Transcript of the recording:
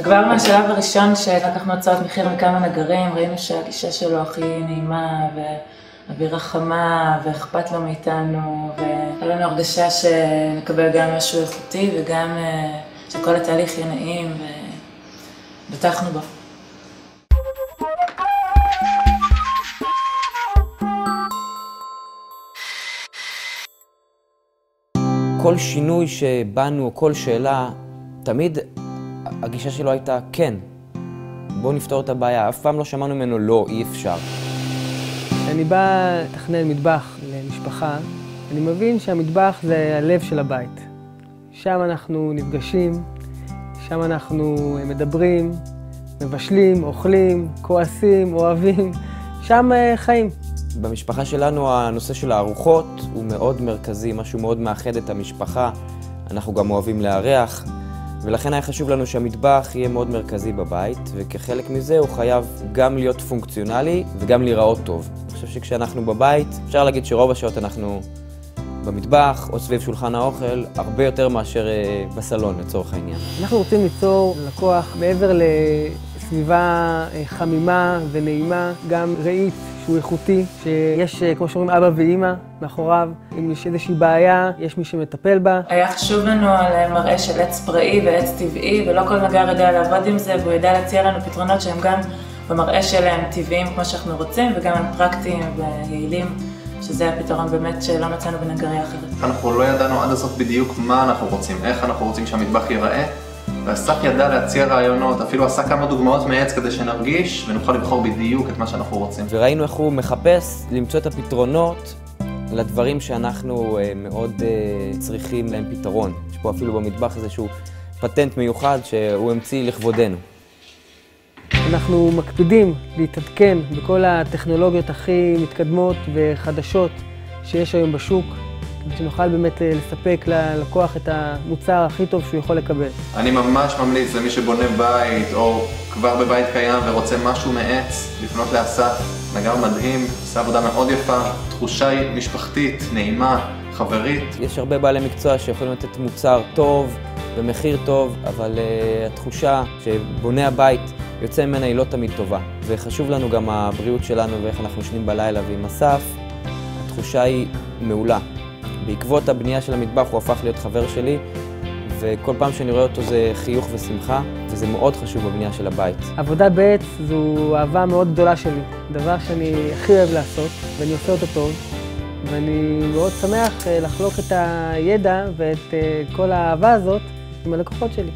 כבר מהשלב הראשון שלקחנו הצעות מחיר מכמה נגרים, ראינו שהגישה שלו הכי נעימה ואווירה חמה ואכפת לו מאיתנו, והיה לנו הרגשה שנקבל גם משהו איכותי וגם שכל התהליך יהיה נעים, ובטחנו בו. כל שינוי שבאנו או כל שאלה, תמיד הגישה שלו הייתה כן, בואו נפתור את הבעיה. אף פעם לא שמענו ממנו לא, אי אפשר. כשאני בא לתכנן מטבח למשפחה, אני מבין שהמטבח זה הלב של הבית. שם אנחנו נפגשים, שם אנחנו מדברים, מבשלים, אוכלים, כועסים, אוהבים, שם חיים. במשפחה שלנו הנושא של הארוחות הוא מאוד מרכזי, משהו מאוד מאחד את המשפחה. אנחנו גם אוהבים לארח, ולכן היה חשוב לנו שהמטבח יהיה מאוד מרכזי בבית, וכחלק מזה הוא חייב גם להיות פונקציונלי וגם להיראות טוב. אני חושב שכשאנחנו בבית, אפשר להגיד שרוב השעות אנחנו במטבח או סביב שולחן האוכל, הרבה יותר מאשר בסלון לצורך העניין. אנחנו רוצים ליצור ללקוח מעבר לסביבה חמימה ונעימה, גם ראית שהוא איכותי, שיש, כמו שאומרים, אבא ואמא מאחוריו. אם יש איזושהי בעיה, יש מי שמטפל בה. היה חשוב לנו על מראה של עץ פראי ועץ טבעי, ולא כל נגר יודע לעבוד עם זה, והוא ידע להציע לנו פתרונות שהם גם במראה שלהם טבעיים כמו שאנחנו רוצים, וגם הם פרקטיים ויעילים, שזה הפתרון באמת שלא מצאנו בנגריה אחרת. אנחנו לא ידענו עד הסוף בדיוק מה אנחנו רוצים, איך אנחנו רוצים שהמטבח ייראה, ואסף ידע להציע רעיונות, אפילו עשה כמה דוגמאות מעץ כדי שנרגיש ונוכל לבחור בדיוק את מה שאנחנו רוצים. וראינו איך הוא מחפש למצוא את הפתרונות לדברים שאנחנו מאוד צריכים להם פתרון. יש פה אפילו במטבח איזשהו פטנט מיוחד שהוא המציא לכבודנו. אנחנו מקפידים להתעדכן בכל הטכנולוגיות הכי מתקדמות וחדשות שיש היום בשוק, כדי שנוכל באמת לספק ללקוח את המוצר הכי טוב שהוא יכול לקבל. אני ממש ממליץ למי שבונה בית או כבר בבית קיים ורוצה משהו מעץ, לפנות לאסף. נגר מדהים, עושה עבודה מאוד יפה, תחושה היא משפחתית, נעימה, חברית. יש הרבה בעלי מקצוע שיכולים לתת מוצר טוב במחיר טוב, אבל התחושה שבונה הבית יוצא ממנה היא לא תמיד טובה. וחשוב לנו גם הבריאות שלנו ואיך אנחנו ישנים בלילה, ועם אסף התחושה היא מעולה. בעקבות הבנייה של המטבח הוא הפך להיות חבר שלי, וכל פעם שאני רואה אותו זה חיוך ושמחה, וזה מאוד חשוב בבנייה של הבית. עבודה בעץ זו אהבה מאוד גדולה שלי, דבר שאני הכי אוהב לעשות, ואני עושה אותו טוב, ואני מאוד שמח לחלוק את הידע ואת כל האהבה הזאת עם הלקוחות שלי.